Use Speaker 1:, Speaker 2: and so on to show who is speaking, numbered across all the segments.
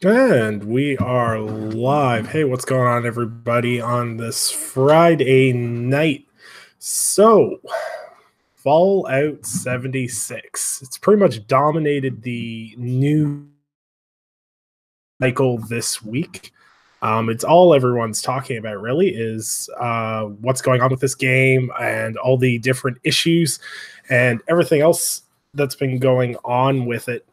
Speaker 1: And we are live. Hey, what's going on, everybody, on this Friday night? So, Fallout 76. It's pretty much dominated the news cycle this week. It's all everyone's talking about, really, is what's going on with this game and all the different issues and everything else that's been going on with it.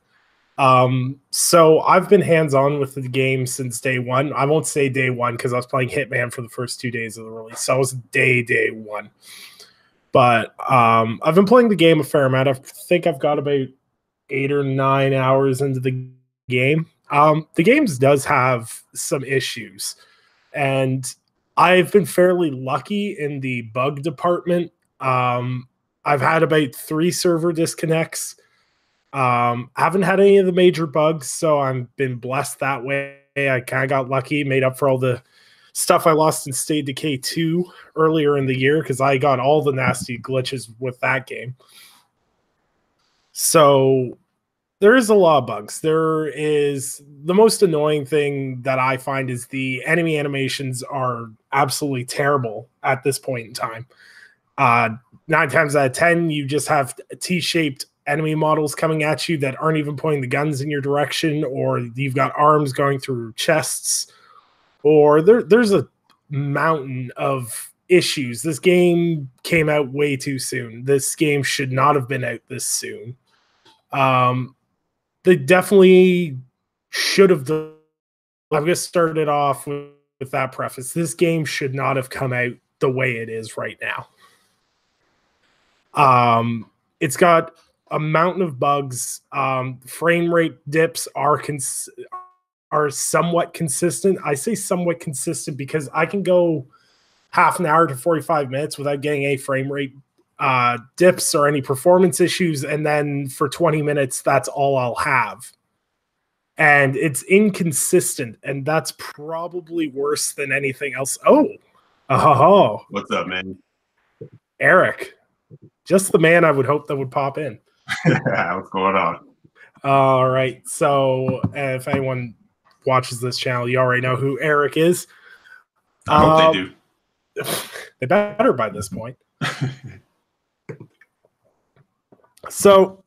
Speaker 1: So I've been hands-on with the game since day one. I won't say day one because I was playing Hitman for the first 2 days of the release. So I was day one. But I've been playing the game a fair amount. I think I've got about 8 or 9 hours into the game. The game does have some issues. And I've been fairly lucky in the bug department. I've had about 3 server disconnects. Haven't had any of the major bugs, so I've been blessed that way. I kind of got lucky, made up for all the stuff I lost in State Decay 2 earlier in the year because I got all the nasty glitches with that game. So there is a lot of bugs. There is the most annoying thing that I find is the enemy animations are absolutely terrible at this point in time. 9 times out of 10, you just have T-shaped enemy models coming at you that aren't even pointing the guns in your direction, or you've got arms going through chests, or there's a mountain of issues. This game came out way too soon. This game should not have been out this soon. They definitely should have done. I'm going to start it off with that preface. This game should not have come out the way it is right now. It's got a mountain of bugs. Frame rate dips are somewhat consistent. I say somewhat consistent because I can go half an hour to 45 minutes without getting a frame rate dips or any performance issues, and then for 20 minutes, that's all I'll have. And it's inconsistent, and that's probably worse than anything else. Oh.
Speaker 2: What's up, man?
Speaker 1: Eric. Just the man I would hope that would pop in.
Speaker 2: What's going on?
Speaker 1: All right. So if anyone watches this channel, you already know who Eric is.
Speaker 2: I hope they do.
Speaker 1: They better by this point. So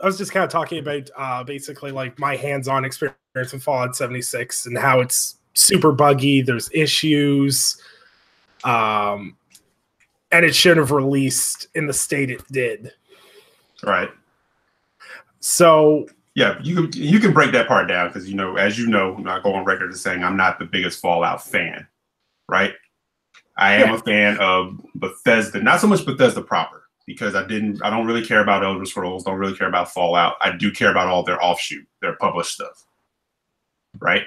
Speaker 1: I was just kind of talking about basically like my hands-on experience with Fallout 76 and how it's super buggy. There's issues. And it should have released in the state it did.
Speaker 2: Right.
Speaker 1: So
Speaker 2: yeah, you can break that part down because as I go on record as saying I'm not the biggest Fallout fan, right? I am a fan of Bethesda, not so much Bethesda proper, because I don't really care about Elder Scrolls, don't really care about Fallout. I do care about all their offshoot, their published stuff, right?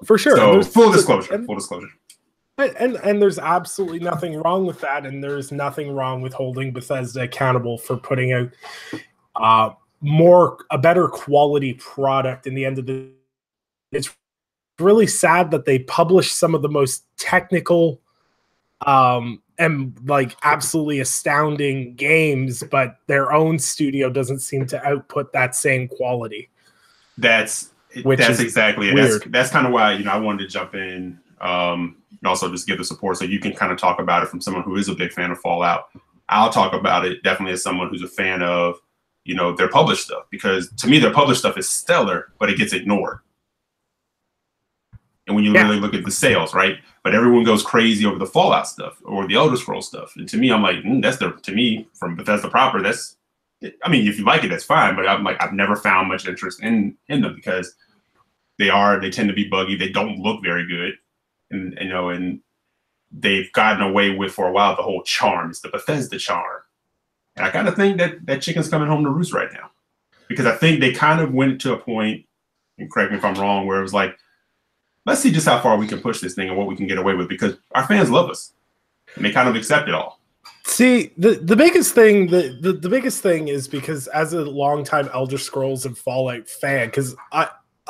Speaker 1: For sure.
Speaker 2: So full disclosure.
Speaker 1: And there's absolutely nothing wrong with that, and there's nothing wrong with holding Bethesda accountable for putting out a better quality product. In the end of the, it's really sad that they publish some of the most technical and like absolutely astounding games, but their own studio doesn't seem to output that same quality.
Speaker 2: That's exactly it. That's kind of why I wanted to jump in. And also just give the support so you can kind of talk about it from someone who is a big fan of Fallout. I'll talk about it definitely as someone who's a fan of, their published stuff, because to me, their published stuff is stellar, but it gets ignored. And when you really look at the sales, right? But everyone goes crazy over the Fallout stuff or the Elder Scrolls stuff. And to me, I'm like, to me, from Bethesda proper, if you like it, that's fine. But I'm like, I've never found much interest in them because they tend to be buggy. They don't look very good. And they've gotten away with for a while the whole charm. It's the Bethesda charm. And I kind of think that chicken's coming home to roost right now, because I think they kind of went to a point, and correct me if I'm wrong, where it was like, let's see just how far we can push this thing and what we can get away with, because our fans love us and they kind of accept it all.
Speaker 1: See, the biggest thing, the biggest thing is because as a longtime Elder Scrolls and Fallout fan, because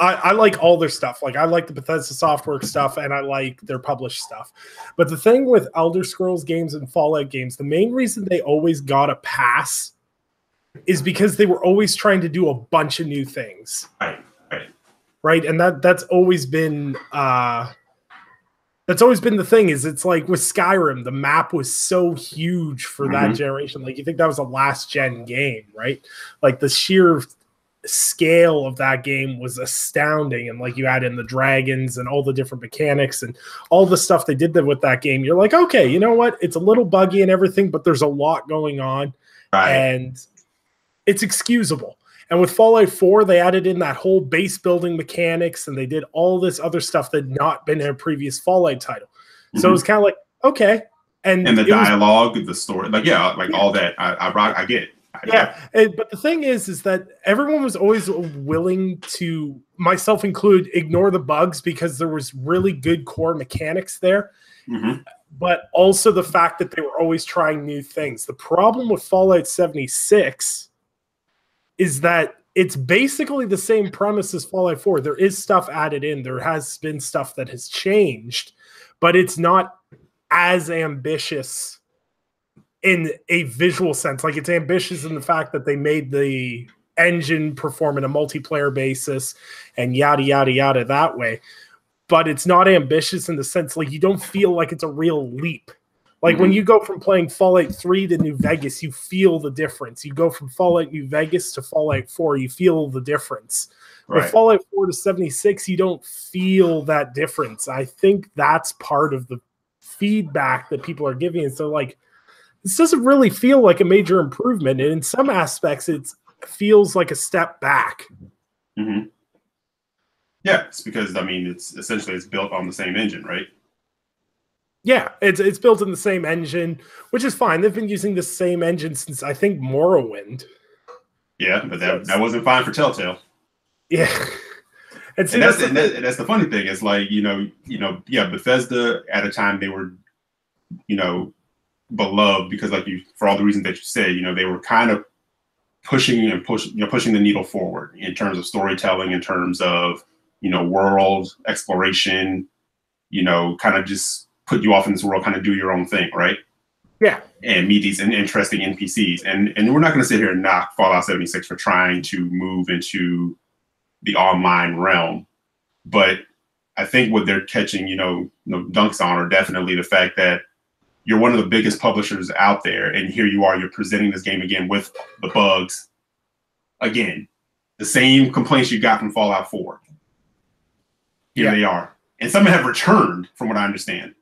Speaker 1: I like all their stuff. Like, I like the Bethesda Softworks stuff, and I like their published stuff. But the thing with Elder Scrolls games and Fallout games, the main reason they always got a pass is because they were always trying to do a bunch of new things.
Speaker 2: Right.
Speaker 1: right? And that's always been the thing. Is it's like with Skyrim, the map was so huge for that generation. Like you think that was a last gen game, right? Like the sheer scale of that game was astounding, and like you add in the dragons and all the different mechanics and all the stuff they did with that game, you're like, okay, you know what, it's a little buggy and everything, but there's a lot going on, and it's excusable. And with Fallout 4, they added in that whole base building mechanics, and they did all this other stuff that had not been in a previous Fallout title. So it was kind of like, okay, and
Speaker 2: the dialogue, the story, like all that, I get it.
Speaker 1: But the thing is that everyone was always willing to, myself included, ignore the bugs because there was really good core mechanics there. But also the fact that they were always trying new things. The problem with Fallout 76 is that it's basically the same premise as Fallout 4. There is stuff added in. There has been stuff that has changed, but it's not as ambitious in a visual sense. Like it's ambitious in the fact that they made the engine perform in a multiplayer basis and yada, yada, yada that way. But it's not ambitious in the sense, like you don't feel like it's a real leap. Like when you go from playing Fallout 3 to New Vegas, you feel the difference. You go from Fallout New Vegas to Fallout 4, you feel the difference. Right. With Fallout 4 to 76, you don't feel that difference. I think that's part of the feedback that people are giving. And so like, this doesn't really feel like a major improvement. And in some aspects, it feels like a step back.
Speaker 2: Yeah, it's because, I mean, it's built on the same engine, right?
Speaker 1: Yeah, it's built in the same engine, which is fine. They've been using the same engine since, I think, Morrowind.
Speaker 2: Yeah, but that wasn't fine for Telltale.
Speaker 1: Yeah.
Speaker 2: And that's the funny thing. Is like, Bethesda, at a time they were, beloved because for all the reasons that you said, they were kind of pushing the needle forward in terms of storytelling, in terms of, world exploration, kind of just put you off in this world, kind of do your own thing. Right.
Speaker 1: Yeah.
Speaker 2: And meet these interesting NPCs. And we're not going to sit here and knock Fallout 76 for trying to move into the online realm. But I think what they're catching, dunks on are definitely the fact that you're one of the biggest publishers out there, and here you are, you're presenting this game again with the bugs. Again, the same complaints you got from Fallout 4. Here they are. And some have returned, from what I understand.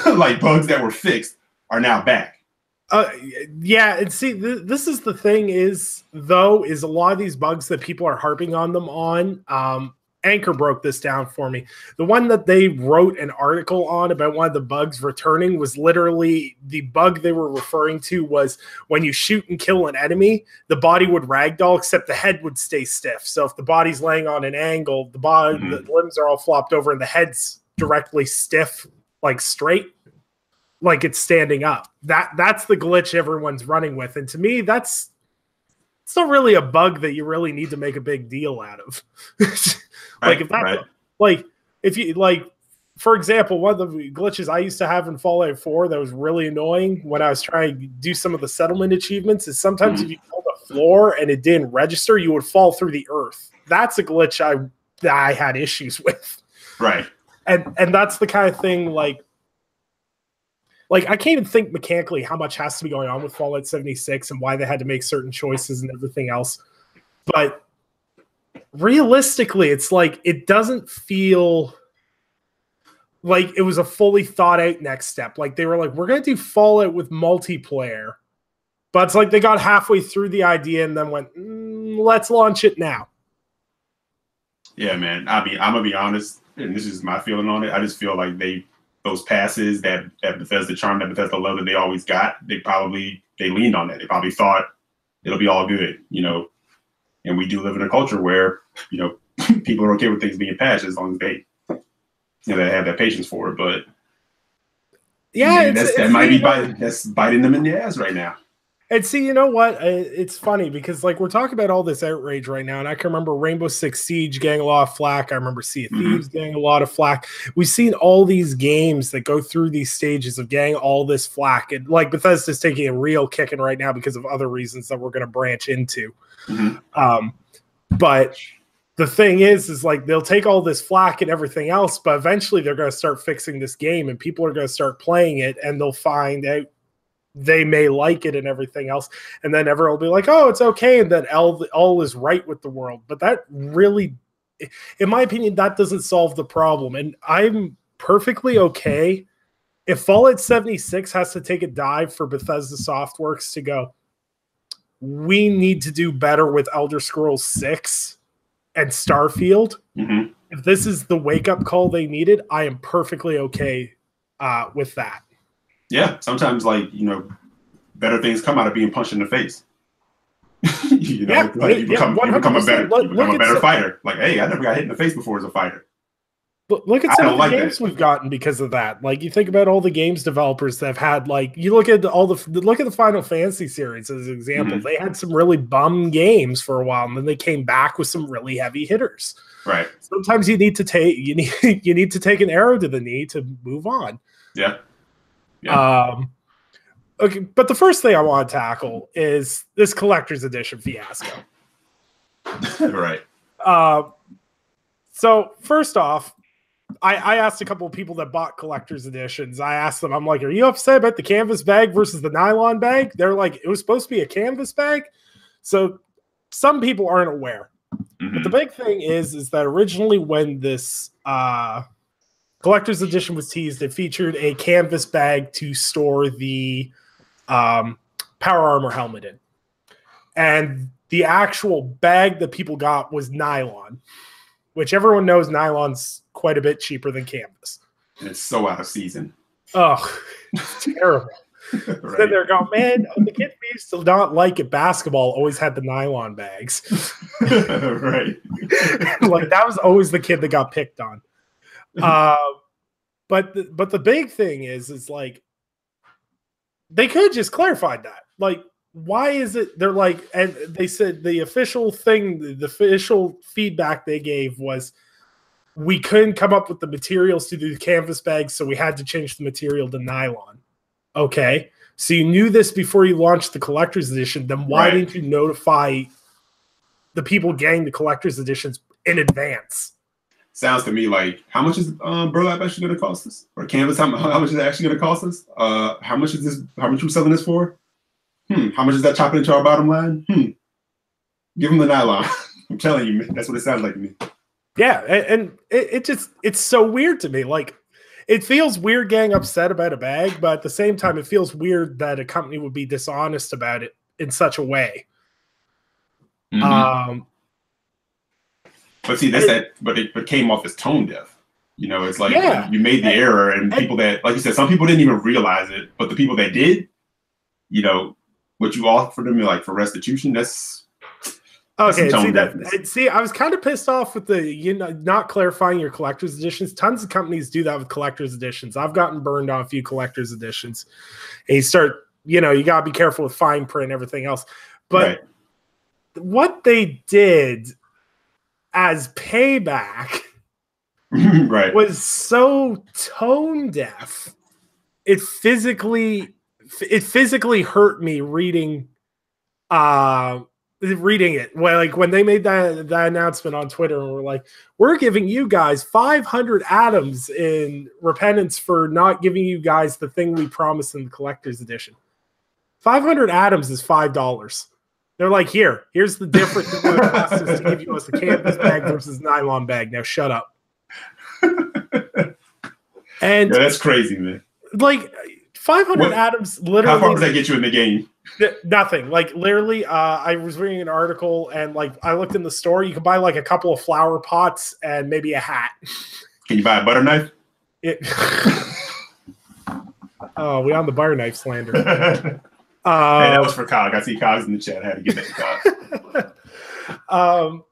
Speaker 2: Like bugs that were fixed are now back.
Speaker 1: And see, this is the thing is a lot of these bugs that people are harping on them on, Anchor broke this down for me. The one that they wrote an article on about one of the bugs returning was literally the bug they were referring to was when you shoot and kill an enemy, the body would ragdoll, except the head would stay stiff. So if the body's laying on an angle, the limbs are all flopped over and the head's directly stiff, like straight, like it's standing up. That's the glitch everyone's running with. And to me, it's not really a bug that you really need to make a big deal out of. Like if that's if you for example, one of the glitches I used to have in Fallout 4 that was really annoying when I was trying to do some of the settlement achievements is sometimes if you killed a floor and it didn't register, you would fall through the earth. That's a glitch that I had issues with.
Speaker 2: Right.
Speaker 1: And that's the kind of thing like I can't even think mechanically how much has to be going on with Fallout 76 and why they had to make certain choices and everything else. But realistically, it's like it doesn't feel like it was a fully thought out next step. Like they were like, we're going to do Fallout with multiplayer. But it's like they got halfway through the idea and then went, let's launch it now.
Speaker 2: Yeah, man. I'm going to be honest, and this is my feeling on it. I just feel like those passes that Bethesda charm, that Bethesda love that they always got, they leaned on that. They probably thought it'll be all good, And we do live in a culture where, people are okay with things being patched as long as they, they have that patience for it. But
Speaker 1: yeah,
Speaker 2: that's biting them in the ass right now.
Speaker 1: And see, you know what? It's funny because we're talking about all this outrage right now, and I can remember Rainbow Six Siege getting a lot of flack. I remember Sea of Thieves getting a lot of flack. We've seen all these games that go through these stages of getting all this flack, and Bethesda's taking a real kicking right now because of other reasons that we're going to branch into. But the thing is like they'll take all this flack and everything else, but eventually they're going to start fixing this game and people are going to start playing it and they'll find out they may like it and everything else. And then everyone will be like, oh, it's okay. And then all is right with the world. But that really, in my opinion, that doesn't solve the problem. And I'm perfectly okay if Fallout 76 has to take a dive for Bethesda Softworks to go, we need to do better with Elder Scrolls 6 and Starfield.
Speaker 2: Mm-hmm.
Speaker 1: If this is the wake-up call they needed, I am perfectly okay with that.
Speaker 2: Yeah, sometimes, like, you know, better things come out of being punched in the face. You know,
Speaker 1: yeah,
Speaker 2: like you become a better
Speaker 1: some
Speaker 2: fighter. Like, hey, I never got hit in the face before as a fighter.
Speaker 1: Look at some of the games we've gotten because of that. Like, you think about all the games developers that have had, like, you look at the Final Fantasy series as an example. Mm-hmm. They had some really bum games for a while, and then they came back with some really heavy hitters.
Speaker 2: Right.
Speaker 1: Sometimes you need to take an arrow to the knee to move on.
Speaker 2: Yeah. Yeah.
Speaker 1: Okay, but the first thing I want to tackle is this collector's edition fiasco.
Speaker 2: Right.
Speaker 1: So first off, I asked a couple of people that bought collector's editions. I asked them, I'm like, are you upset about the canvas bag versus the nylon bag? They're like, it was supposed to be a canvas bag. So some people aren't aware. Mm-hmm. But the big thing is that originally when this collector's edition was teased, it featured a canvas bag to store the power armor helmet in. And the actual bag that people got was nylon, which everyone knows nylon's quite a bit cheaper than canvas.
Speaker 2: And it's so out of season.
Speaker 1: Oh, it's terrible. Right. Then they're going, man, the kids we used to not like at basketball always had the nylon bags.
Speaker 2: Right.
Speaker 1: Like, that was always the kid that got picked on. But the big thing is like, they could just clarified that. Like, why is it they're like, and they said the official feedback they gave was, we couldn't come up with the materials to do the canvas bags, so we had to change the material to nylon. Okay, so you knew this before you launched the collector's edition, then why didn't you notify the people getting the collector's editions in advance?
Speaker 2: Sounds to me like, how much is burlap actually going to cost us? Or canvas, how much is it actually going to cost us? How much is this? How much are we selling this for? How much is that chopping into our bottom line? Give them the nylon. I'm telling you, man, that's what it sounds like to me.
Speaker 1: Yeah, and it's so weird to me. Like, it feels weird getting upset about a bag, but at the same time, it feels weird that a company would be dishonest about it in such a way.
Speaker 2: Mm-hmm. But see, but it came off as tone deaf. You know, it's like you made the error, and people that, like you said, some people didn't even realize it, but the people that did, you know, what you offered them, like, for restitution, that's
Speaker 1: okay. See, I was kind of pissed off with the not clarifying your collector's editions. Tons of companies do that with collector's editions. I've gotten burned on a few collector's editions. And you got to be careful with fine print and everything else. But what they did as payback was so tone deaf. It physically hurt me reading it. Well, like, when they made that announcement on Twitter and were like, we're giving you guys 500 atoms in repentance for not giving you guys the thing we promised in the collector's edition. 500 atoms is $5. They're like, here's the difference in what it costs us to give you us a canvas bag versus nylon bag. Now shut up. And
Speaker 2: that's crazy, man.
Speaker 1: Like, 500 atoms literally.
Speaker 2: How far does that get you in the game?
Speaker 1: Nothing. Like, literally, I was reading an article, and like, I looked in the store. You can buy like a couple of flower pots and maybe a hat.
Speaker 2: Can you buy a butter knife?
Speaker 1: Oh, we on the butter knife slander.
Speaker 2: Hey, that was for Cog. I see Cog's in the chat. I had to get that to Cog.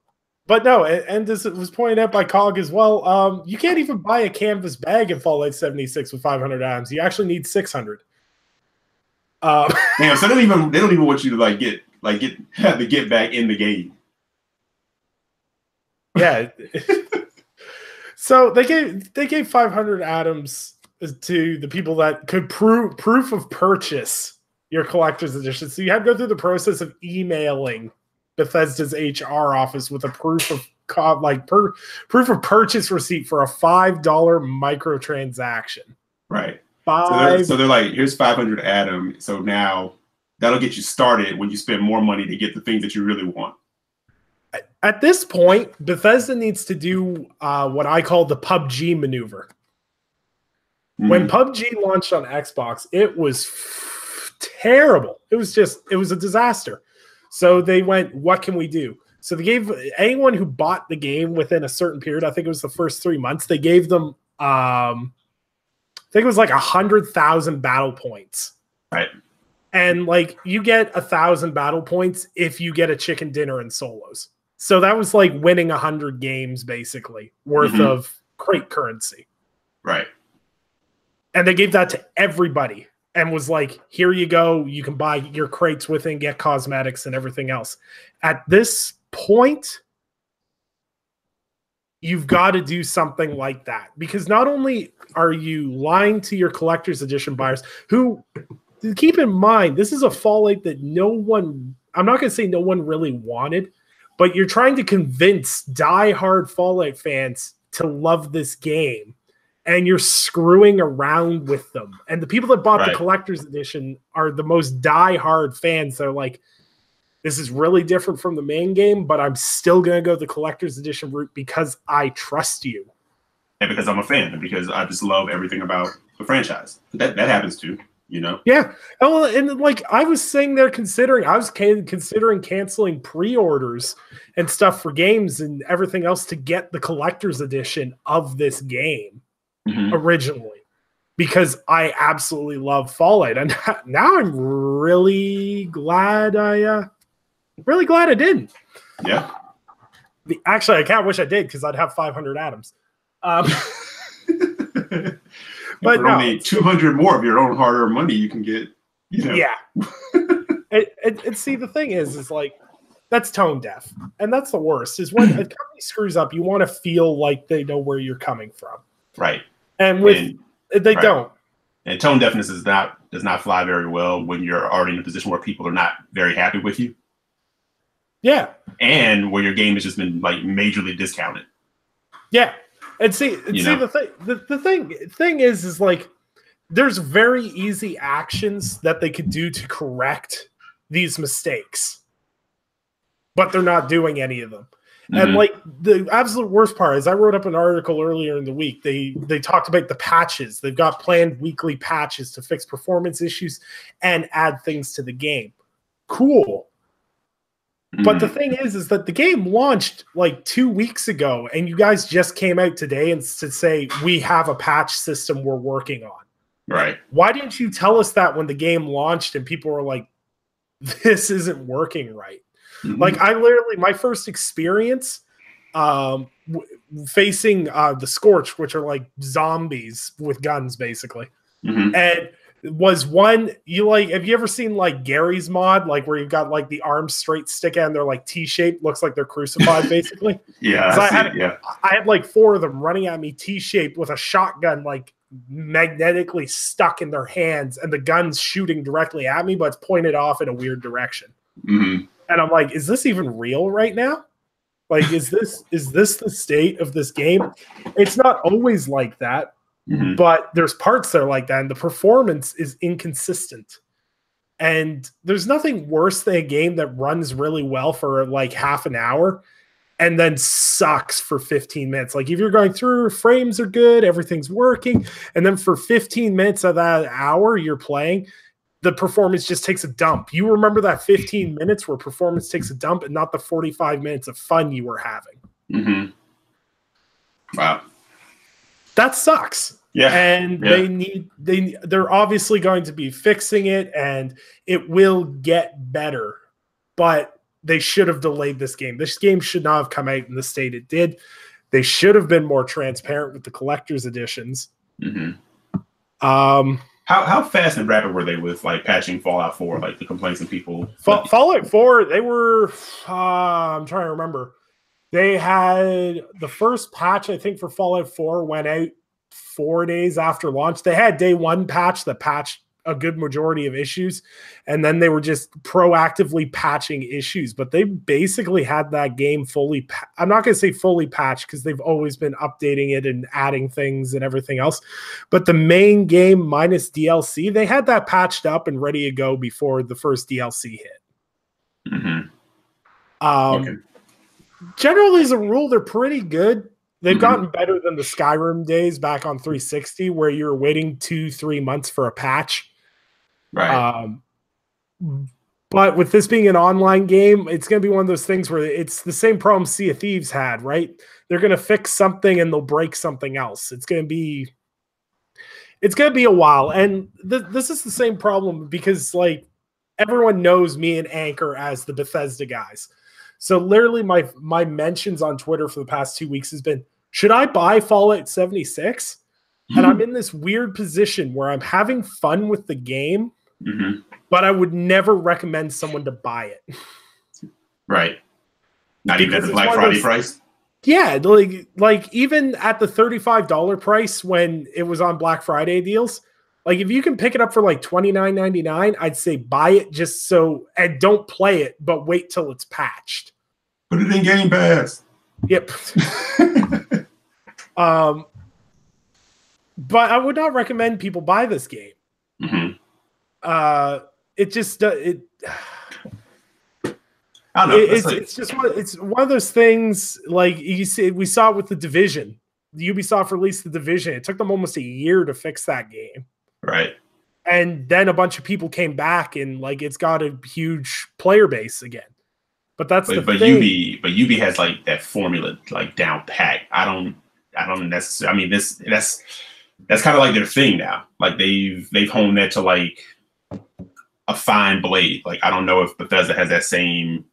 Speaker 1: But no, and this was pointed out by Cog as well. You can't even buy a canvas bag in Fallout 76 with 500 atoms. You actually need 600.
Speaker 2: Damn, so they don't even want you to have the get back in the game.
Speaker 1: Yeah. So they gave 500 atoms to the people that could proof of purchase your collector's edition. So you had to go through the process of emailing Bethesda's HR office with a proof of proof of purchase receipt for a $5 microtransaction.
Speaker 2: Right.
Speaker 1: Five.
Speaker 2: So they're like, here's 500 Adam. So now that'll get you started when you spend more money to get the things that you really want.
Speaker 1: At this point, Bethesda needs to do what I call the PUBG maneuver. When PUBG launched on Xbox, it was terrible. It was a disaster. So they went, what can we do? So they gave anyone who bought the game within a certain period, I think it was the first 3 months, they gave them, I think it was like 100,000 battle points.
Speaker 2: Right.
Speaker 1: And like you get 1,000 battle points if you get a chicken dinner in solos. So that was like winning 100 games basically worth of crate currency.
Speaker 2: Right.
Speaker 1: And they gave that to everybody and was like, here you go. You can buy your crates with it and get cosmetics and everything else. At this point, you've got to do something like that, because not only are you lying to your collector's edition buyers who, keep in mind, this is a Fallout that I'm not going to say no one really wanted, but you're trying to convince diehard Fallout fans to love this game, and you're screwing around with them. And the people that bought the collector's edition are the most diehard fans. They're like, this is really different from the main game, but I'm still going to go the collector's edition route because I trust you.
Speaker 2: And because I'm a fan, and because I just love everything about the franchise. That happens too, you know?
Speaker 1: Yeah. Oh, and like I was sitting there considering canceling pre-orders and stuff for games and everything else to get the collector's edition of this game originally, because I absolutely love Fallout. And now I'm really glad I didn't.
Speaker 2: Yeah.
Speaker 1: Actually, I kind of wish I did, because I'd have 500 atoms. But
Speaker 2: for only 200 more of your own hard-earned money, you can get, you know.
Speaker 1: Yeah. and see, the thing is like, that's tone deaf. And that's the worst, is when a company screws up, you want to feel like they know where you're coming from.
Speaker 2: Right.
Speaker 1: And they don't.
Speaker 2: And tone deafness does not fly very well when you're already in a position where people are not very happy with you.
Speaker 1: Yeah.
Speaker 2: And where your game has just been like majorly discounted.
Speaker 1: Yeah. And the thing is like, there's very easy actions that they could do to correct these mistakes, but they're not doing any of them. And like the absolute worst part is, I wrote up an article earlier in the week. They talked about the patches. They've got planned weekly patches to fix performance issues and add things to the game. Cool. But the thing is that the game launched like 2 weeks ago, and you guys just came out today and to say, we have a patch system we're working on.
Speaker 2: Right.
Speaker 1: Why didn't you tell us that when the game launched and people were like, this isn't working right? Like, I literally, my first experience facing the Scorch, which are like zombies with guns, basically. And was one, have you ever seen like Gary's mod, like where you've got like the arms straight stick and they're like T-shaped, looks like they're crucified basically?
Speaker 2: Yeah,
Speaker 1: I had like 4 of them running at me T-shaped with a shotgun like magnetically stuck in their hands, and the gun's shooting directly at me, but it's pointed off in a weird direction. And I'm like, is this even real right now? Like, is this the state of this game? It's not always like that. But there's parts that are like that, and the performance is inconsistent. And there's nothing worse than a game that runs really well for like half an hour and then sucks for 15 minutes. Like, if you're going through, frames are good, everything's working, and then for 15 minutes of that hour you're playing, the performance just takes a dump. You remember that 15 minutes where performance takes a dump, and not the 45 minutes of fun you were having.
Speaker 2: Wow.
Speaker 1: That sucks.
Speaker 2: Yeah.
Speaker 1: And they're obviously going to be fixing it, and it will get better, but they should have delayed this game. This game should not have come out in the state it did. They should have been more transparent with the collector's editions.
Speaker 2: How fast and rapid were they with like patching Fallout 4, like the complaints of people?
Speaker 1: Fallout 4, they were, I'm trying to remember. They had the first patch, I think, for Fallout 4 went out 4 days after launch. They had day 1 patch that patched a good majority of issues, and then they were just proactively patching issues. But they basically had that game fully. I'm not going to say fully patched because they've always been updating it and adding things and everything else. But the main game minus DLC, they had that patched up and ready to go before the first DLC hit.
Speaker 2: Okay.
Speaker 1: Generally, as a rule, they're pretty good. They've gotten better than the Skyrim days back on 360, where you were waiting 2-3 months for a patch.
Speaker 2: Right.
Speaker 1: But with this being an online game, it's going to be one of those things where it's the same problem Sea of Thieves had, right? They're going to fix something and they'll break something else. It's going to be a while. And this is the same problem because, like, everyone knows me and Anchor as the Bethesda guys. So literally my mentions on Twitter for the past 2 weeks has been, should I buy Fallout 76? And I'm in this weird position where I'm having fun with the game, but I would never recommend someone to buy it.
Speaker 2: Right. Not even at the Black Friday price?
Speaker 1: Yeah, like even at the $35 price when it was on Black Friday deals, like if you can pick it up for like $29.99, I'd say buy it just so, and don't play it, but wait till it's patched.
Speaker 2: Put it in Game Pass.
Speaker 1: Yep. But I would not recommend people buy this game. It just it. I don't know. It's one of those things, like you see, we saw it with The Division. Ubisoft released The Division. It took them almost a year to fix that game.
Speaker 2: Right.
Speaker 1: And then a bunch of people came back and like it's got a huge player base again. But that's the thing.
Speaker 2: Ubi has like that formula like down pat. I don't necessarily. I mean, that's kind of like their thing now. Like they've honed that to like a fine blade. Like I don't know if Bethesda has that same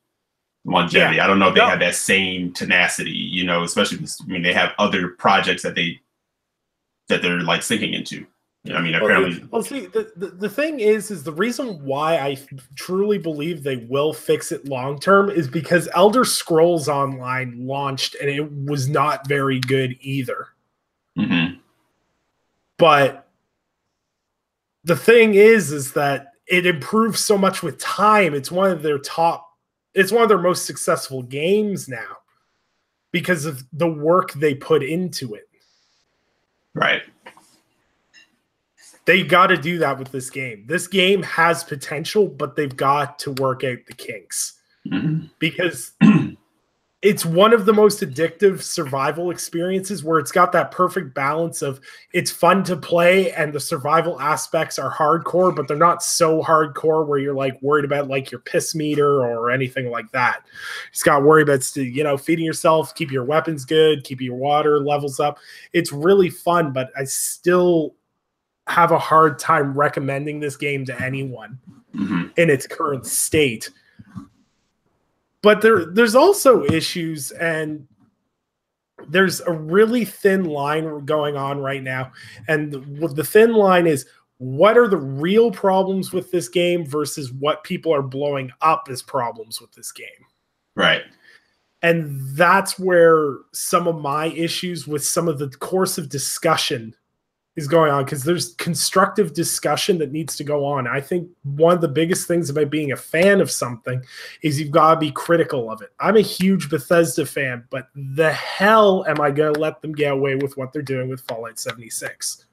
Speaker 2: longevity. I don't know if they have that same tenacity. You know, especially because, I mean, they have other projects that they're like sinking into. I mean, apparently.
Speaker 1: Well, see, the thing is the reason why I truly believe they will fix it long term is because Elder Scrolls Online launched and it was not very good either. But the thing is that it improves so much with time. It's one of their most successful games now because of the work they put into it.
Speaker 2: Right.
Speaker 1: They got to do that with this game. This game has potential, but they've got to work out the kinks because it's one of the most addictive survival experiences where it's got that perfect balance of it's fun to play and the survival aspects are hardcore, but they're not so hardcore where you're like worried about like your piss meter or anything like that. It's got worry about, feeding yourself, keep your weapons good, keep your water levels up. It's really fun, but I still have a hard time recommending this game to anyone in its current state. But there's also issues, and there's a really thin line going on right now. And the thin line is, what are the real problems with this game versus what people are blowing up as problems with this game?
Speaker 2: Right.
Speaker 1: And that's where some of my issues with some of the course of discussion is going on, because there's constructive discussion that needs to go on. I think one of the biggest things about being a fan of something is you've got to be critical of it. I'm a huge Bethesda fan, but the hell am I going to let them get away with what they're doing with Fallout 76?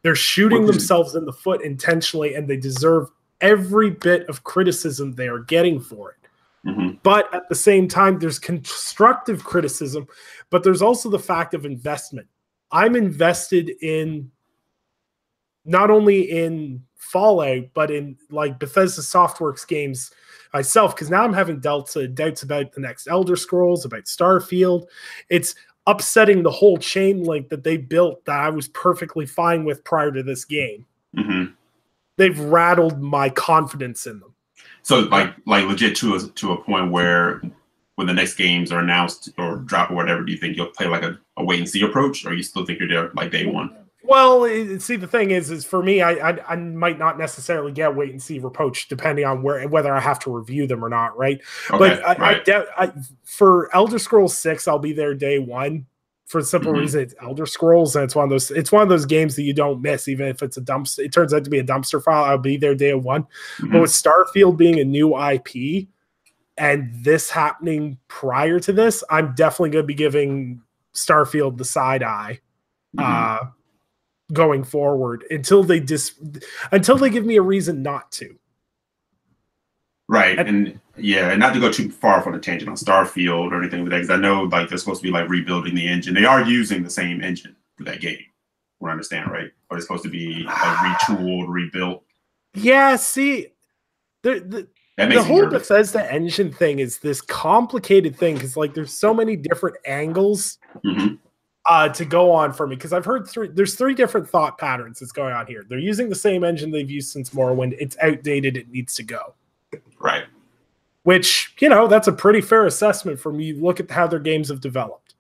Speaker 1: They're shooting themselves in the foot intentionally, and they deserve every bit of criticism they are getting for it. But at the same time, there's constructive criticism, but there's also the fact of investment. I'm invested in not only in Fallout, but in like Bethesda Softworks games myself, because now I'm having doubts about the next Elder Scrolls, about Starfield. It's upsetting the whole chain link that they built that I was perfectly fine with prior to this game. They've rattled my confidence in them.
Speaker 2: So like legit to a point where when the next games are announced or drop or whatever, do you think you'll play like a wait and see approach, or you still think you're there like day one?
Speaker 1: Well, see, the thing is for me, I might not necessarily get wait and see approach depending on whether I have to review them or not, right? Okay, but for Elder Scrolls 6, I'll be there day one for the simple reason it's Elder Scrolls, and it's one of those games that you don't miss, even if it's a dumpster. It turns out to be a dumpster file. I'll be there day one. But with Starfield being a new IP and this happening prior to this, I'm definitely going to be giving Starfield the side eye going forward until they give me a reason not to.
Speaker 2: Right. And not to go too far off on a tangent on Starfield or anything like that, because I know like they're supposed to be like rebuilding the engine. They are using the same engine for that game, what I understand, right? Or it's supposed to be like retooled, rebuilt.
Speaker 1: Yeah, see, the whole Bethesda engine thing is this complicated thing because like there's so many different angles to go on for me, because I've heard there's three different thought patterns that's going on here. They're using the same engine they've used since Morrowind. It's outdated. It needs to go.
Speaker 2: Right.
Speaker 1: Which, that's a pretty fair assessment from you. Look at how their games have developed.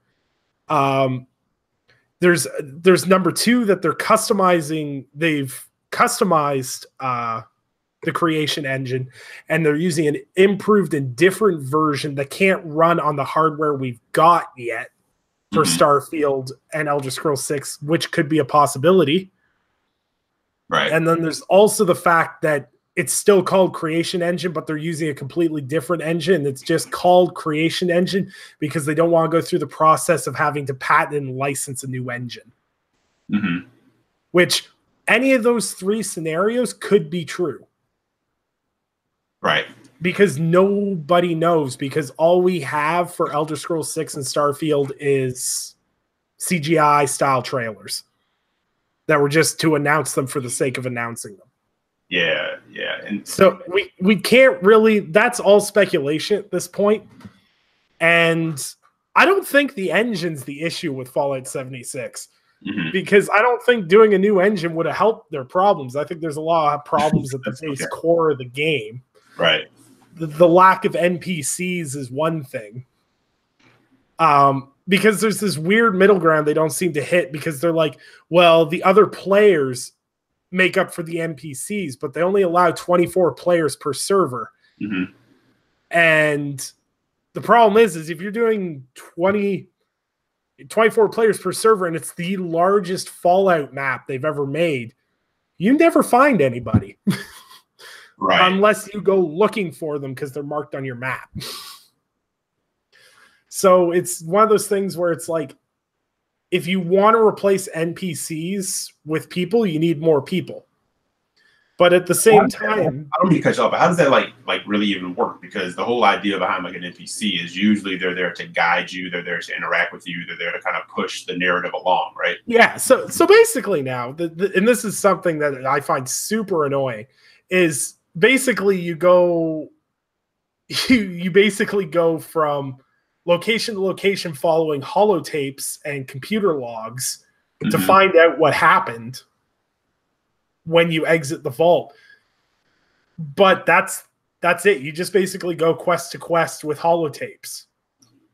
Speaker 1: There's number two that they're customizing. They've customized the creation engine, and they're using an improved and different version that can't run on the hardware we've got yet for Starfield and Elder Scrolls 6, which could be a possibility.
Speaker 2: Right.
Speaker 1: And then there's also the fact that it's still called Creation Engine, but they're using a completely different engine. It's just called Creation Engine because they don't want to go through the process of having to patent and license a new engine. Which any of those three scenarios could be true.
Speaker 2: Right.
Speaker 1: Because nobody knows, because all we have for Elder Scrolls 6 and Starfield is CGI style trailers that were just to announce them for the sake of announcing them.
Speaker 2: Yeah. And
Speaker 1: so we can't really, that's all speculation at this point. And I don't think the engine's the issue with Fallout 76 because I don't think doing a new engine would have helped their problems. I think there's a lot of problems at the base core of the game.
Speaker 2: Right.
Speaker 1: The lack of NPCs is one thing. Because there's this weird middle ground they don't seem to hit, because they're like, well, the other players make up for the NPCs, but they only allow 24 players per server. And the problem is if you're doing 24 players per server and it's the largest Fallout map they've ever made, you never find anybody.
Speaker 2: Right.
Speaker 1: Unless you go looking for them because they're marked on your map. So it's one of those things where it's like, if you want to replace NPCs with people, you need more people. But at the same time,
Speaker 2: I don't mean to cut you off, but how does that like really even work? Because the whole idea behind like an NPC is usually they're there to guide you, they're there to interact with you, they're there to kind of push the narrative along, right?
Speaker 1: Yeah. So basically now, and this is something that I find super annoying, is basically you basically go from location to location following holotapes and computer logs to find out what happened when you exit the vault. But that's it. You just basically go quest to quest with holotapes.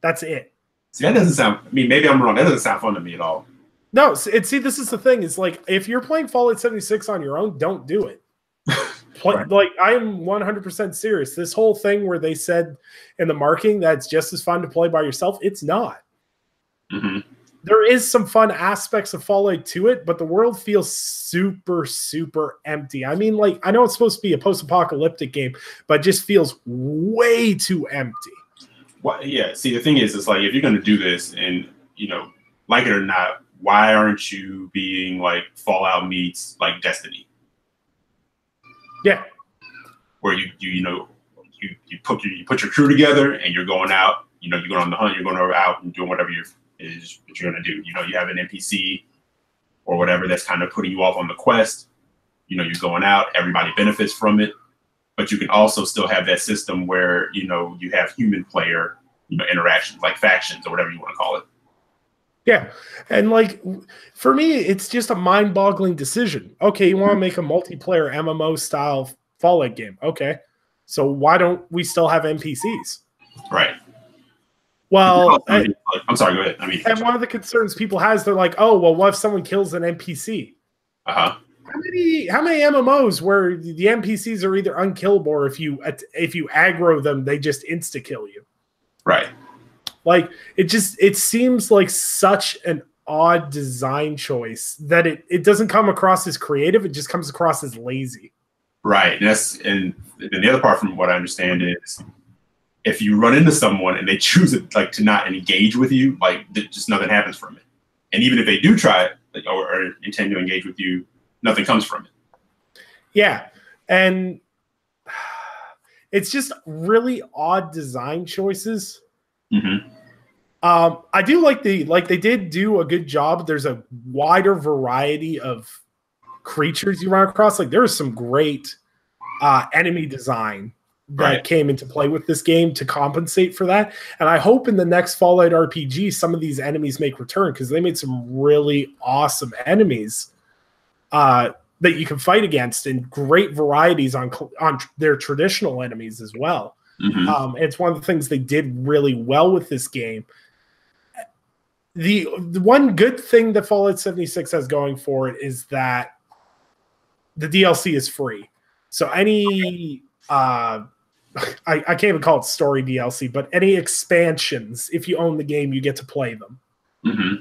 Speaker 1: That's it.
Speaker 2: See, that doesn't sound, I mean, maybe I'm wrong. That doesn't sound fun to me at all.
Speaker 1: No, see, this is the thing. It's like, if you're playing Fallout 76 on your own, don't do it. Right. Like, I am 100% serious. This whole thing where they said in the marketing that's just as fun to play by yourself, it's not. There is some fun aspects of Fallout to it, but the world feels super, super empty. I mean, like, I know it's supposed to be a post-apocalyptic game, but it just feels way too empty.
Speaker 2: Well, yeah. See, the thing is, it's like, if you're going to do this and, like it or not, why aren't you being like Fallout meets like Destiny?
Speaker 1: Yeah,
Speaker 2: where you put your crew together and you're going out. You're going on the hunt. You're going out and doing whatever you're going to do. You have an NPC or whatever that's kind of putting you off on the quest. You're going out. Everybody benefits from it, but you can also still have that system where you have human player interactions, like factions or whatever you want to call it.
Speaker 1: Yeah. And like, for me, it's just a mind-boggling decision. Okay, you want to make a multiplayer MMO style Fallout game. Okay. So why don't we still have NPCs?
Speaker 2: Right.
Speaker 1: Well,
Speaker 2: I'm sorry, go ahead.
Speaker 1: And one of the concerns people has, they're like, oh, well, what if someone kills an NPC? How many MMOs where the NPCs are either unkillable or if you aggro them, they just insta-kill you?
Speaker 2: Right.
Speaker 1: Like it seems like such an odd design choice that it doesn't come across as creative. It just comes across as lazy.
Speaker 2: Right. And the other part from what I understand is if you run into someone and they choose like to not engage with you, like just nothing happens from it. And even if they do try it or intend to engage with you, nothing comes from it.
Speaker 1: Yeah. And it's just really odd design choices.
Speaker 2: Mm-hmm.
Speaker 1: I do like they did do a good job. There's a wider variety of creatures you run across. Like there's some great enemy design that came into play with this game to compensate for that. And I hope in the next Fallout RPG, some of these enemies make return because they made some really awesome enemies that you can fight against and great varieties on their traditional enemies as well.
Speaker 2: Mm-hmm.
Speaker 1: It's one of the things they did really well with this game. The one good thing that Fallout 76 has going for it is that the DLC is free. So any I can't even call it story DLC, but any expansions, if you own the game, you get to play them.
Speaker 2: Mm-hmm.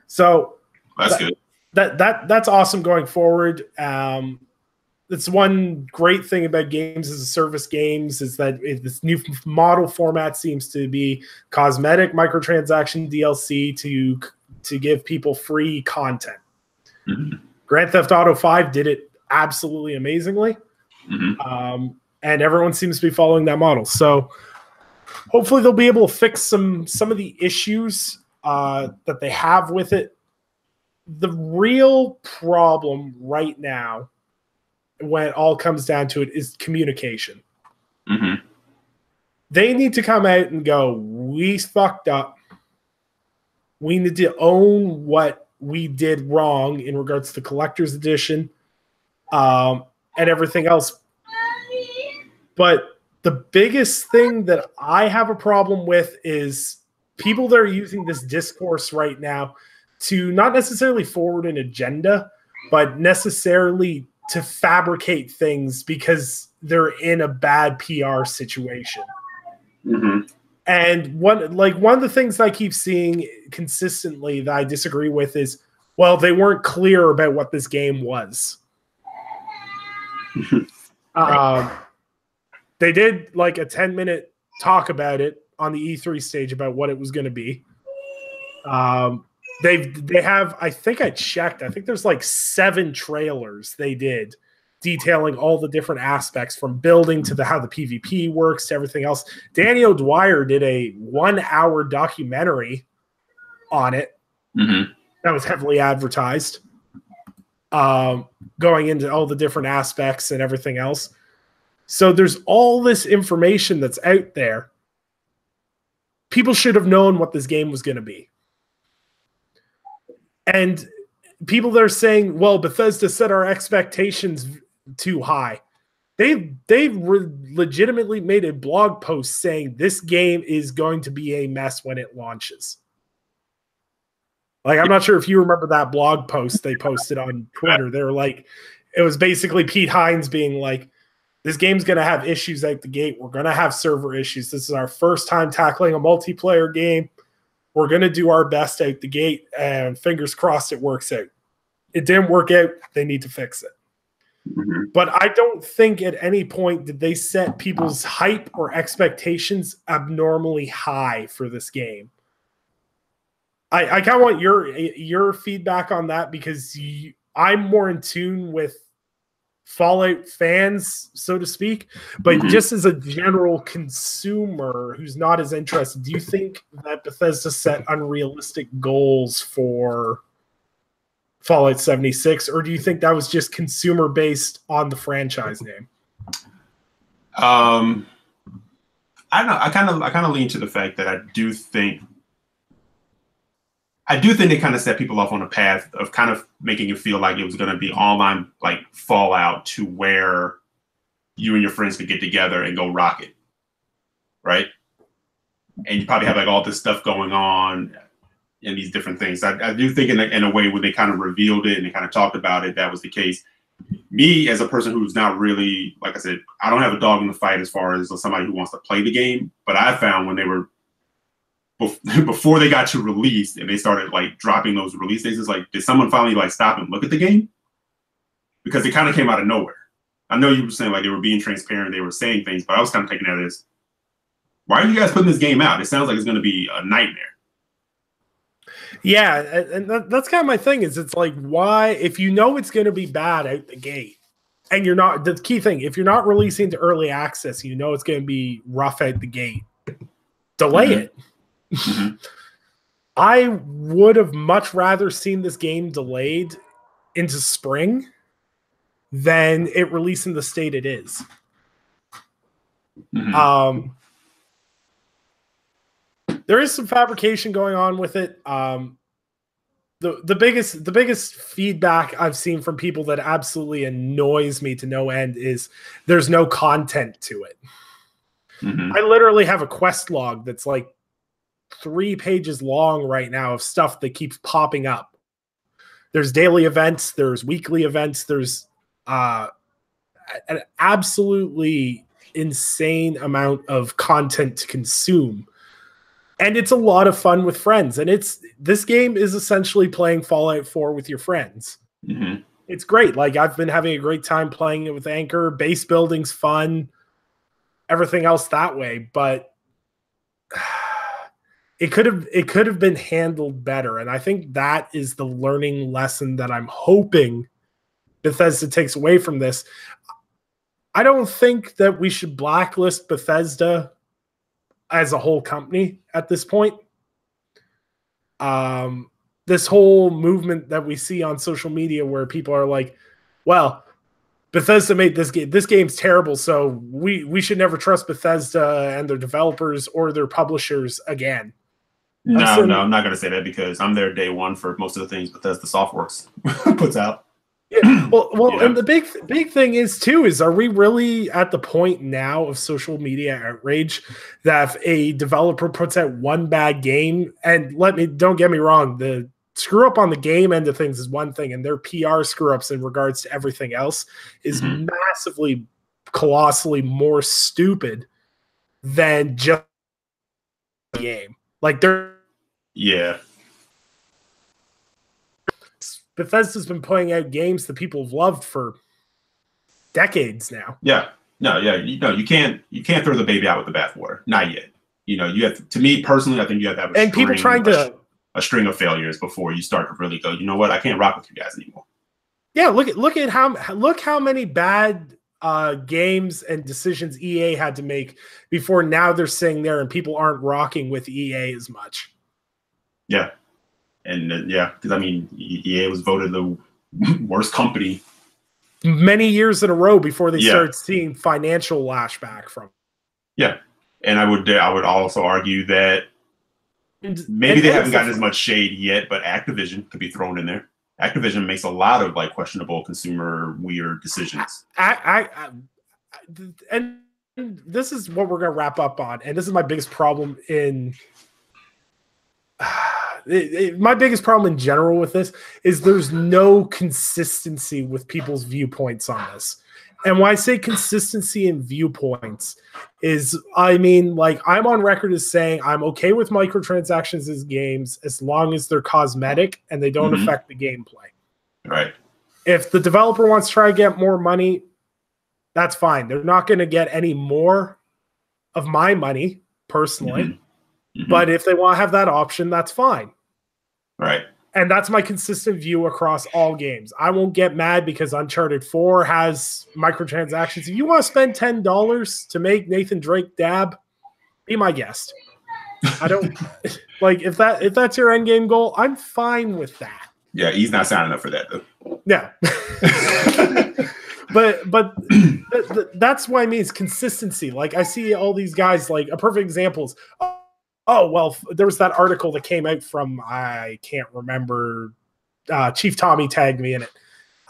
Speaker 1: So
Speaker 2: that's good.
Speaker 1: That's awesome going forward. That's one great thing about games as a service games is that this new model format seems to be cosmetic microtransaction DLC to give people free content.
Speaker 2: Mm-hmm.
Speaker 1: Grand Theft Auto 5 did it absolutely amazingly.
Speaker 2: Mm-hmm.
Speaker 1: And everyone seems to be following that model. So hopefully they'll be able to fix some of the issues that they have with it. The real problem right now, when it all comes down to it, is communication.
Speaker 2: Mm-hmm.
Speaker 1: They need to come out and go, we fucked up. We need to own what we did wrong in regards to the collector's edition and everything else. But the biggest thing that I have a problem with is people that are using this discourse right now to not necessarily forward an agenda, but necessarily to fabricate things because they're in a bad PR situation.
Speaker 2: Mm-hmm.
Speaker 1: And one of the things I keep seeing consistently that I disagree with is, well, they weren't clear about what this game was. They did like a 10-minute talk about it on the E3 stage about what it was going to be. They have, I think I checked, I think there's like 7 trailers they did detailing all the different aspects from building to how the PvP works to everything else. Danny O'Dwyer did a 1-hour documentary on it that was heavily advertised, going into all the different aspects and everything else. So there's all this information that's out there. People should have known what this game was going to be. And people that are saying, well, Bethesda set our expectations too high. They legitimately made a blog post saying this game is going to be a mess when it launches. Like, I'm not sure if you remember that blog post they posted on Twitter. They were like, it was basically Pete Hines being like, this game's going to have issues out the gate. We're going to have server issues. This is our first time tackling a multiplayer game. We're going to do our best out the gate, and fingers crossed it works out. It didn't work out. They need to fix it.
Speaker 2: Mm-hmm.
Speaker 1: But I don't think at any point did they set people's hype or expectations abnormally high for this game. I kind of want your feedback on that because I'm more in tune with Fallout fans, so to speak, but just as a general consumer who's not as interested, do you think that Bethesda set unrealistic goals for Fallout 76, or do you think that was just consumer based on the franchise name?
Speaker 2: I don't know. I kind of lean to the fact that I do think they kind of set people off on a path of kind of making it feel like it was going to be online, like Fallout, to where you and your friends could get together and go rock it, right? And you probably have like all this stuff going on and these different things. I do think in a way when they kind of revealed it and they kind of talked about it, that was the case. Me, as a person who's not really, like I said, I don't have a dog in the fight as far as somebody who wants to play the game, but I found when they were before they got to release and they started like dropping those release dates, it's like, did someone finally like stop and look at the game? Because it kind of came out of nowhere. I know you were saying like they were being transparent, they were saying things, but I was kind of taking that as, why are you guys putting this game out? It sounds like it's going to be a nightmare.
Speaker 1: Yeah, and that's kind of my thing is it's like, why, if you know it's going to be bad out the gate, and you're not, the key thing, if you're not releasing to early access, you know it's going to be rough out the gate, delay it.
Speaker 2: Mm-hmm.
Speaker 1: I would have much rather seen this game delayed into spring than it released in the state it is.
Speaker 2: Mm-hmm.
Speaker 1: There is some fabrication going on with it. The biggest feedback I've seen from people that absolutely annoys me to no end is there's no content to it.
Speaker 2: Mm-hmm.
Speaker 1: I literally have a quest log that's like 3 pages long right now of stuff that keeps popping up. There's daily events, there's weekly events, there's an absolutely insane amount of content to consume. And it's a lot of fun with friends. And this game is essentially playing Fallout 4 with your friends.
Speaker 2: Mm-hmm.
Speaker 1: It's great. Like, I've been having a great time playing it with Anchor. Base building's fun. Everything else that way. But it could have been handled better. And I think that is the learning lesson that I'm hoping Bethesda takes away from this. I don't think that we should blacklist Bethesda as a whole company at this point. This whole movement that we see on social media where people are like, well, Bethesda made this game. This game's terrible, so we should never trust Bethesda and their developers or their publishers again.
Speaker 2: No, I'm not going to say that because I'm there day one for most of the things Bethesda Softworks puts out.
Speaker 1: Yeah, well,
Speaker 2: Yeah.
Speaker 1: And the big thing is too is, are we really at the point now of social media outrage that if a developer puts out one bad game, and don't get me wrong, the screw up on the game end of things is one thing, and their PR screw ups in regards to everything else is massively, colossally more stupid than just the game. Like Bethesda's been putting out games that people have loved for decades now.
Speaker 2: Yeah. No, yeah. You can't throw the baby out with the bathwater. Not yet. You have to, to me personally, I think you have to have a string of failures before you start to really go, you know what, I can't rock with you guys anymore.
Speaker 1: Yeah, look how many bad games and decisions EA had to make before now they're sitting there and people aren't rocking with EA as much.
Speaker 2: Yeah. And because I mean, EA was voted the worst company
Speaker 1: many years in a row before they started seeing financial lashback from.
Speaker 2: Yeah, and I would also argue that maybe they haven't gotten as much shade yet, but Activision could be thrown in there. Activision makes a lot of like questionable consumer weird decisions.
Speaker 1: And this is what we're going to wrap up on, and this is my biggest problem in. My biggest problem in general with this is there's no consistency with people's viewpoints on this. And when I say consistency in viewpoints is, I mean, like, I'm on record as saying I'm okay with microtransactions as games as long as they're cosmetic and they don't affect the gameplay.
Speaker 2: Right.
Speaker 1: If the developer wants to try to get more money, that's fine. They're not going to get any more of my money personally. But if they want to have that option, that's fine.
Speaker 2: Right.
Speaker 1: And that's my consistent view across all games. I won't get mad because Uncharted 4 has microtransactions. If you want to spend $10 to make Nathan Drake dab, be my guest. I don't like if that's your end game goal, I'm fine with that.
Speaker 2: Yeah, he's not signing up for that though.
Speaker 1: Yeah. But that's what I mean is consistency. Like, I see all these guys, like, a perfect example is, oh, well, there was that article that came out from, I can't remember, Chief Tommy tagged me in it.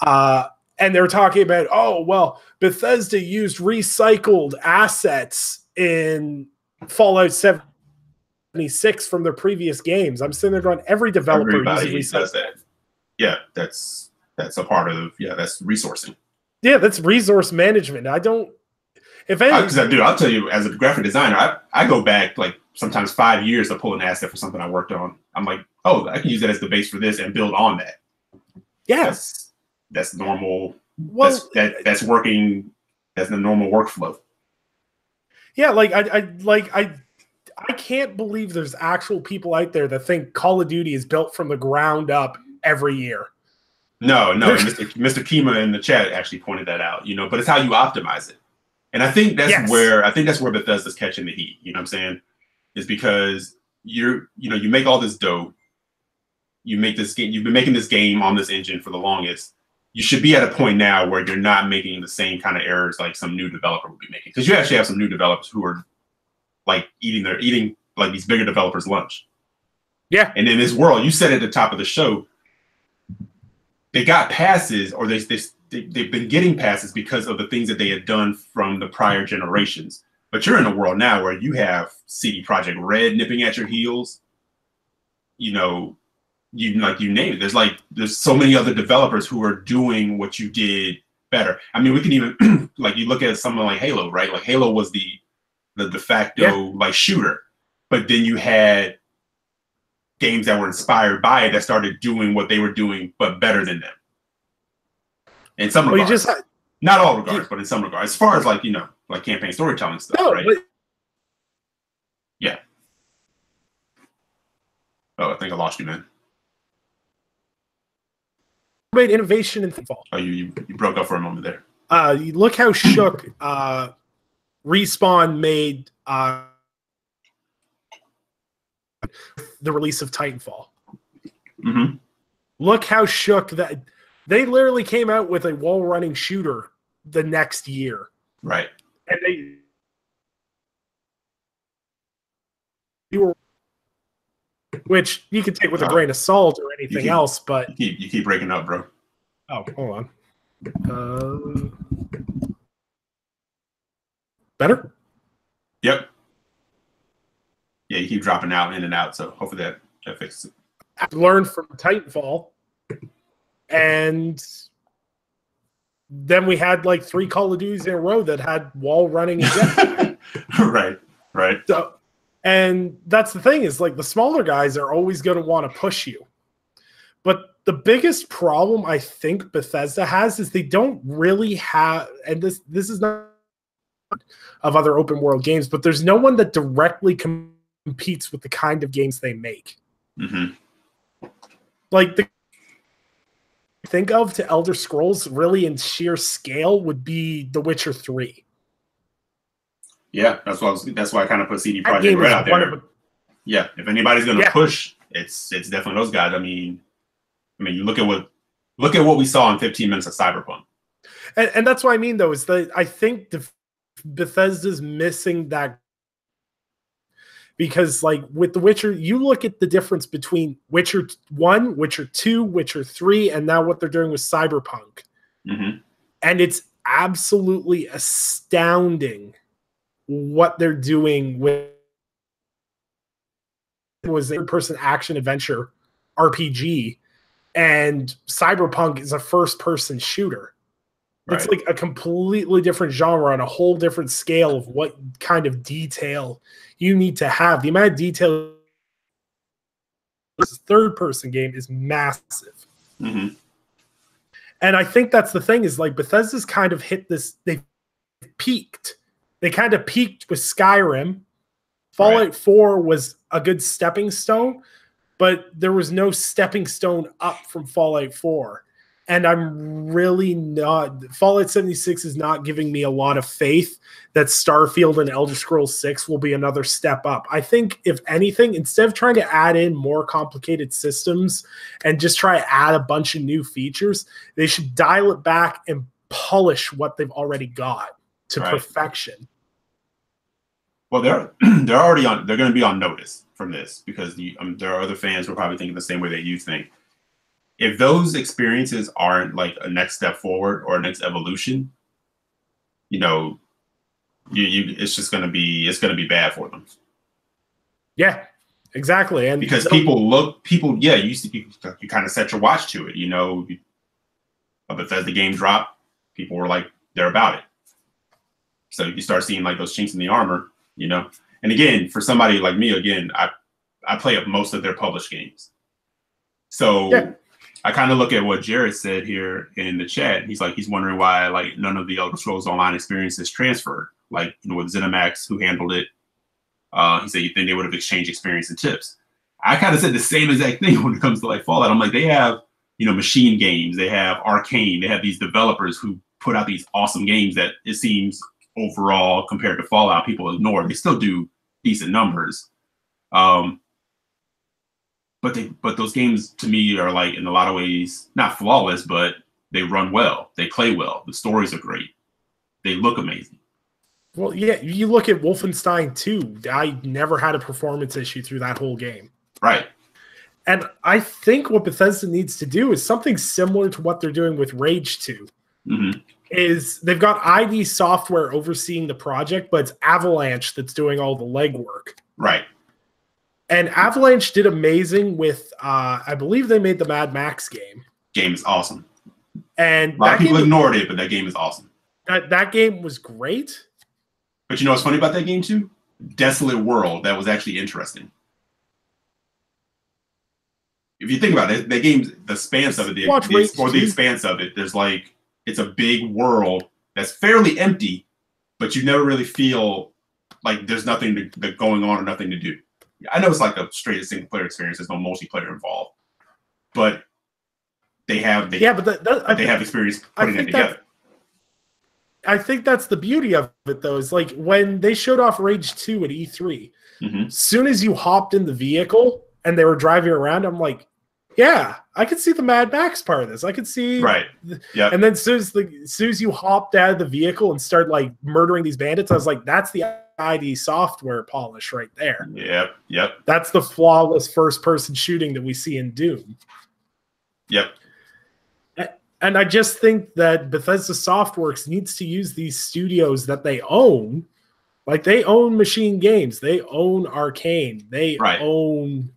Speaker 1: And they were talking about, oh, well, Bethesda used recycled assets in Fallout 76 from their previous games. I'm sitting there going, every developer uses
Speaker 2: does that. Yeah, that's a part of, that's resourcing.
Speaker 1: Yeah, that's resource management. I don't, if anything.
Speaker 2: Because I'll tell you, as a graphic designer, I go back like sometimes 5 years to pull an asset for something I worked on. I'm like, oh, I can use that as the base for this and build on that.
Speaker 1: Yes,
Speaker 2: that's normal.
Speaker 1: Well,
Speaker 2: that's working. That's the normal workflow.
Speaker 1: Yeah, I can't believe there's actual people out there that think Call of Duty is built from the ground up every year.
Speaker 2: No, Mr. Kima in the chat actually pointed that out, but it's how you optimize it. And I think that's where Bethesda's catching the heat, you know what I'm saying? Is because you make all this dough, you make this game, you've been making this game on this engine for the longest. You should be at a point now where you're not making the same kind of errors like some new developer would be making. Because you actually have some new developers who are like eating like these bigger developers' lunch.
Speaker 1: Yeah.
Speaker 2: And in this world, you said at the top of the show, they got passes, or they've been getting passes because of the things that they had done from the prior generations. But you're in a world now where you have CD Projekt Red nipping at your heels. You name it. There's so many other developers who are doing what you did better. I mean, we can even like you look at someone like Halo, right? Like Halo was the de facto like shooter, but then you had games that were inspired by it that started doing what they were doing, but better than them. In some regards, not all regards, but in some regards, as far as like campaign storytelling stuff, right? Yeah. Oh, I think I lost you, man.
Speaker 1: Made innovation in Titanfall.
Speaker 2: Oh, you broke up for a moment there.
Speaker 1: Look how shook Respawn made the release of Titanfall.
Speaker 2: Mm-hmm.
Speaker 1: Look how shook that they literally came out with a wall running shooter the next year.
Speaker 2: Right.
Speaker 1: And which you could take with a grain of salt or anything else, but
Speaker 2: you keep breaking up, bro.
Speaker 1: Oh, hold on. Better?
Speaker 2: Yep. Yeah, you keep dropping out in and out, so hopefully that fixes it.
Speaker 1: I've learned from Titanfall, and then we had like 3 Call of Duties in a row that had wall running and
Speaker 2: right.
Speaker 1: So, and that's the thing is like the smaller guys are always going to want to push you. But the biggest problem I think Bethesda has is they don't really have, and this is not of other open world games, but there's no one that directly competes with the kind of games they make.
Speaker 2: Mm-hmm.
Speaker 1: Like the think of to Elder Scrolls really in sheer scale would be The Witcher 3.
Speaker 2: Yeah, that's why I kind of put CD Projekt Red out there. Yeah, if anybody's going to push, it's definitely those guys. I mean, you look at what we saw in 15 minutes of Cyberpunk.
Speaker 1: And that's what I mean, though, is that I think Bethesda's missing that. Because, like, with The Witcher, you look at the difference between Witcher 1, Witcher 2, Witcher 3, and now what they're doing with Cyberpunk.
Speaker 2: Mm-hmm.
Speaker 1: And it's absolutely astounding what they're doing with was a third-person action-adventure RPG, and Cyberpunk is a first-person shooter. It's like a completely different genre on a whole different scale of what kind of detail you need to have. The amount of detail this third-person game is massive.
Speaker 2: Mm-hmm.
Speaker 1: And I think that's the thing is like Bethesda's kind of hit this, they peaked. They kind of peaked with Skyrim. Fallout 4 was a good stepping stone, but there was no stepping stone up from Fallout 4. And I'm really not... Fallout 76 is not giving me a lot of faith that Starfield and Elder Scrolls 6 will be another step up. I think, if anything, instead of trying to add in more complicated systems and just try to add a bunch of new features, they should dial it back and polish what they've already got to perfection.
Speaker 2: Well, they're already on. They're going to be on notice from this because there are other fans who are probably thinking the same way that you think. If those experiences aren't like a next step forward or a next evolution, it's just going to be bad for them.
Speaker 1: Yeah, exactly. And
Speaker 2: because you kind of set your watch to it. A Bethesda game drop, people were like, they're about it. So you start seeing like those chinks in the armor, And again, for somebody like me, again, I play up most of their published games. So yeah. I kind of look at what Jared said here in the chat. He's like, he's wondering why like none of the Elder Scrolls Online experience is transferred. Like, you know, with ZeniMax, who handled it, he said you think they would have exchanged experience and tips. I kind of said the same exact thing when it comes to like Fallout. I'm like, they have, you know, Machine Games, they have Arcane, they have these developers who put out these awesome games that it seems overall compared to Fallout people ignore. They still do decent numbers. But those games to me are like in a lot of ways not flawless, but they run well, they play well, the stories are great, they look amazing.
Speaker 1: Well, yeah, you look at Wolfenstein 2. I never had a performance issue through that whole game.
Speaker 2: Right.
Speaker 1: And I think what Bethesda needs to do is something similar to what they're doing with Rage 2. Mm-hmm. Is they've got ID Software overseeing the project, but it's Avalanche that's doing all the legwork.
Speaker 2: Right.
Speaker 1: And Avalanche did amazing with, I believe they made the Mad Max game.
Speaker 2: Game is awesome.
Speaker 1: And
Speaker 2: a lot of people ignored it, but that game is awesome.
Speaker 1: That game was great.
Speaker 2: But you know what's funny about that game too? Desolate World, that was actually interesting. If you think about it, that game's the expanse of it, the expanse of it, there's like, it's a big world that's fairly empty, but you never really feel like there's nothing going on or nothing to do. I know it's like a straight single player experience. There's no multiplayer involved, but they have they have experience putting it together.
Speaker 1: I think that's the beauty of it, though. Is like when they showed off Rage 2 at E3. Mm-hmm. Soon as you hopped in the vehicle and they were driving around, I'm like, yeah, I could see the Mad Max part of this. I could see
Speaker 2: right. Yeah.
Speaker 1: And then as soon as you hopped out of the vehicle and started like murdering these bandits, I was like, that's the ID Software polish right there.
Speaker 2: Yep. Yep.
Speaker 1: That's the flawless first-person shooting that we see in Doom.
Speaker 2: Yep.
Speaker 1: And I just think that Bethesda Softworks needs to use these studios that they own. Like they own Machine Games, they own Arcane, they own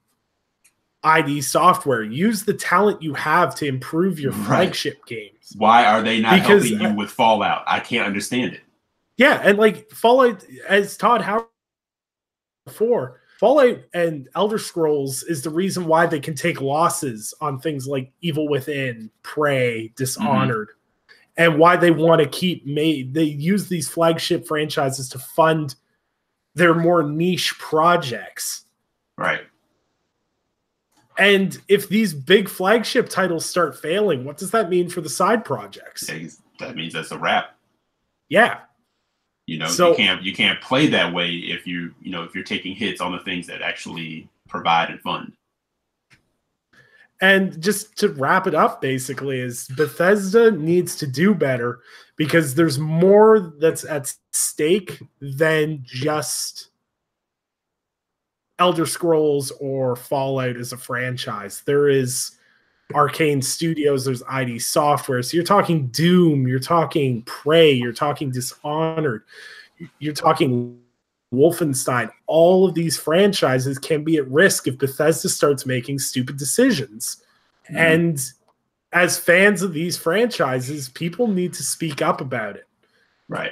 Speaker 1: ID Software. Use the talent you have to improve your flagship games.
Speaker 2: Why are they not helping you with Fallout? I can't understand it.
Speaker 1: Yeah, and like Fallout, as Todd Howard before, Fallout and Elder Scrolls is the reason why they can take losses on things like Evil Within, Prey, Dishonored, and why they want to keep they use these flagship franchises to fund their more niche projects.
Speaker 2: Right.
Speaker 1: And if these big flagship titles start failing, what does that mean for the side projects?
Speaker 2: That means that's a wrap.
Speaker 1: Yeah.
Speaker 2: You know, so, you can't play that way if if you're taking hits on the things that actually provide and fund.
Speaker 1: And just to wrap it up, basically, is Bethesda needs to do better because there's more that's at stake than just Elder Scrolls or Fallout as a franchise. There is Arcane Studios, there's ID Software. So you're talking Doom, you're talking Prey, you're talking Dishonored, you're talking Wolfenstein. All of these franchises can be at risk if Bethesda starts making stupid decisions. And as fans of these franchises, people need to speak up about it.
Speaker 2: Right.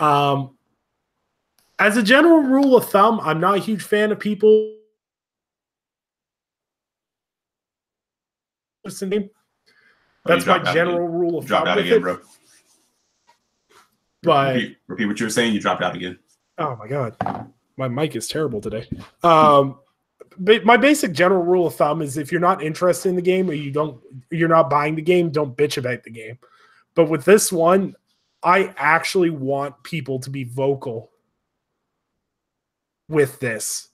Speaker 1: As a general rule of thumb, I'm not a huge fan of people That's my general rule of thumb.
Speaker 2: Dropped out again, bro.
Speaker 1: But
Speaker 2: repeat what you were saying. You dropped out again.
Speaker 1: Oh my god, my mic is terrible today. But my basic general rule of thumb is if you're not interested in the game or you're not buying the game, don't bitch about the game. But with this one, I actually want people to be vocal with this.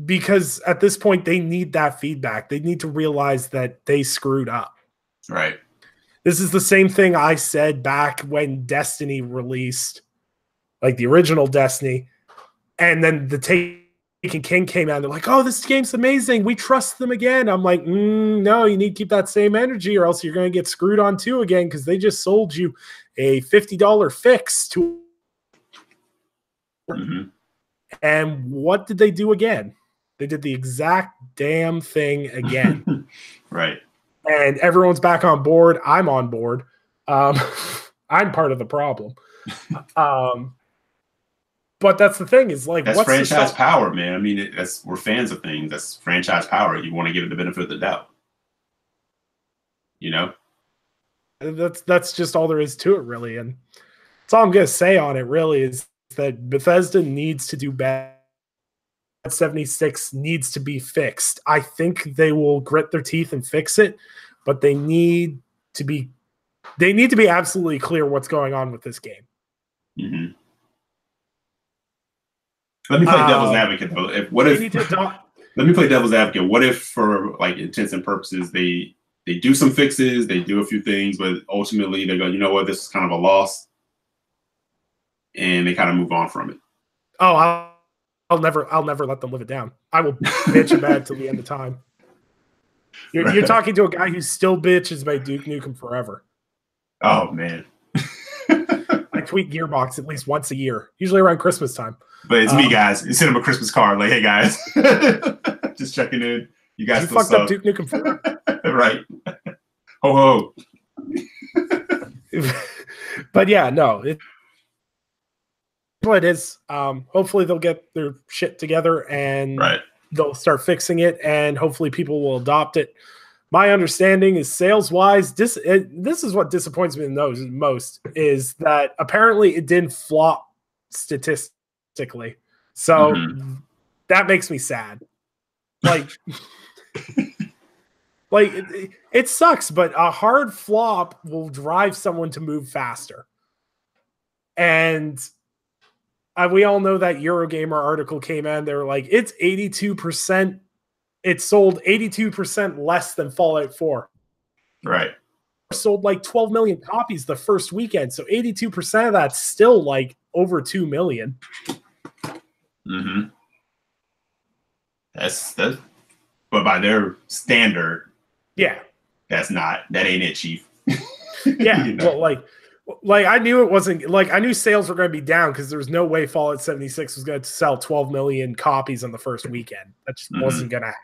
Speaker 1: Because at this point they need that feedback. They need to realize that they screwed up.
Speaker 2: Right.
Speaker 1: This is the same thing I said back when Destiny released, like the original Destiny, and then the Taken King came out and they're like, oh, this game's amazing, we trust them again. I'm like, no, you need to keep that same energy or else you're going to get screwed on too again because they just sold you a $50 fix to And what did they do again? They did the exact damn thing again.
Speaker 2: Right.
Speaker 1: And everyone's back on board. I'm on board. I'm part of the problem. But But that's the thing is like,
Speaker 2: that's
Speaker 1: what's
Speaker 2: franchise power, man. I mean, we're fans of things. That's franchise power. You want to give it the benefit of the doubt. You know,
Speaker 1: that's just all there is to it, really. And that's all I'm gonna say on it. Really, is that Bethesda needs to do better. 76 needs to be fixed. I think they will grit their teeth and fix it, but they need to be absolutely clear what's going on with this game.
Speaker 2: Mm-hmm. Let me play devil's advocate though. Let me play devil's advocate. What if, for like intents and purposes, they do some fixes, they do a few things, but ultimately they go, you know what, this is kind of a loss, and they kind of move on from it.
Speaker 1: Oh, I'll never let them live it down. I will bitch about it till the end of time. You're talking to a guy who still bitches about Duke Nukem Forever.
Speaker 2: Oh man.
Speaker 1: I tweet Gearbox at least once a year, usually around Christmas time.
Speaker 2: But it's me, guys. You send them a Christmas card, like, hey guys, just checking in. You guys
Speaker 1: fucked up Duke Nukem Forever.
Speaker 2: Right. Ho
Speaker 1: ho. But yeah, no, it is. Hopefully they'll get their shit together and they'll start fixing it, and hopefully people will adopt it. My understanding is sales-wise, this is what disappoints me the most, is that apparently it didn't flop statistically. So that makes me sad. Like, it sucks, but a hard flop will drive someone to move faster. And we all know that Eurogamer article came in. They were like, it's 82%. It sold 82% less than Fallout 4.
Speaker 2: Right.
Speaker 1: Sold like 12 million copies the first weekend. So 82% of that's still like over 2 million.
Speaker 2: Mm-hmm. That's but by their standard, that ain't it, Chief.
Speaker 1: Yeah. You know? Well, like I knew it wasn't, like I knew sales were going to be down because there was no way Fallout 76 was going to sell 12 million copies on the first weekend. That just wasn't going to happen.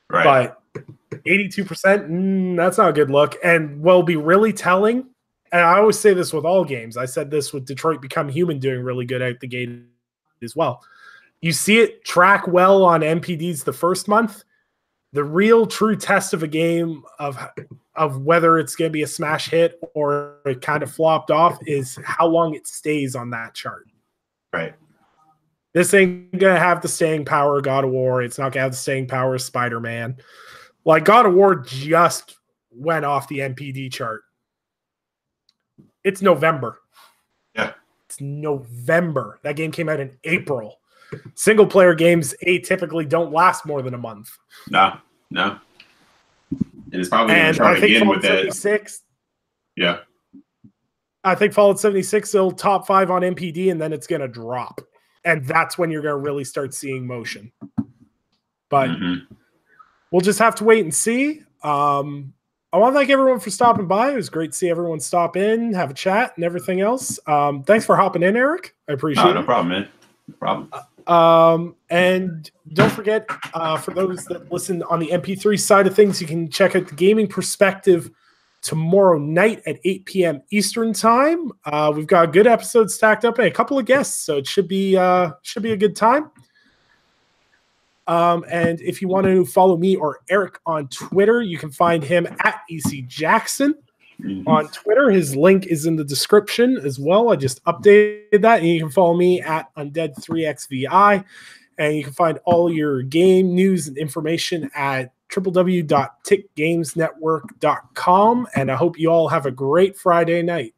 Speaker 2: Right.
Speaker 1: But 82%, that's not a good look. And will be really telling. And I always say this with all games. I said this with Detroit Become Human doing really good out the gate as well. You see it track well on MPDs the first month. The real true test of a game of whether it's going to be a smash hit or it kind of flopped off is how long it stays on that chart.
Speaker 2: Right.
Speaker 1: This ain't going to have the staying power of God of War. It's not going to have the staying power of Spider-Man. Like, God of War just went off the MPD chart. It's November.
Speaker 2: Yeah.
Speaker 1: It's November. That game came out in April. Single-player games atypically don't last more than a month.
Speaker 2: No. And it's probably going to try again with that. 76,
Speaker 1: yeah. I think Fallout 76 will top 5 on MPD, and then it's going to drop. And that's when you're going to really start seeing motion. But we'll just have to wait and see. I want to thank everyone for stopping by. It was great to see everyone stop in, have a chat, and everything else. Thanks for hopping in, Eric. I appreciate it.
Speaker 2: No problem, man. No problem.
Speaker 1: And don't forget, for those that listen on the MP3 side of things, you can check out the Gaming Perspective tomorrow night at 8 p.m. Eastern time. We've got a good episode stacked up and a couple of guests, so it should be a good time. And if you want to follow me or Eric on Twitter, you can find him at EC Jackson on Twitter. His link is in the description as well. I just updated that, and you can follow me at Undead3XVI, and you can find all your game news and information at www.tickgamesnetwork.com. And I hope you all have a great Friday night.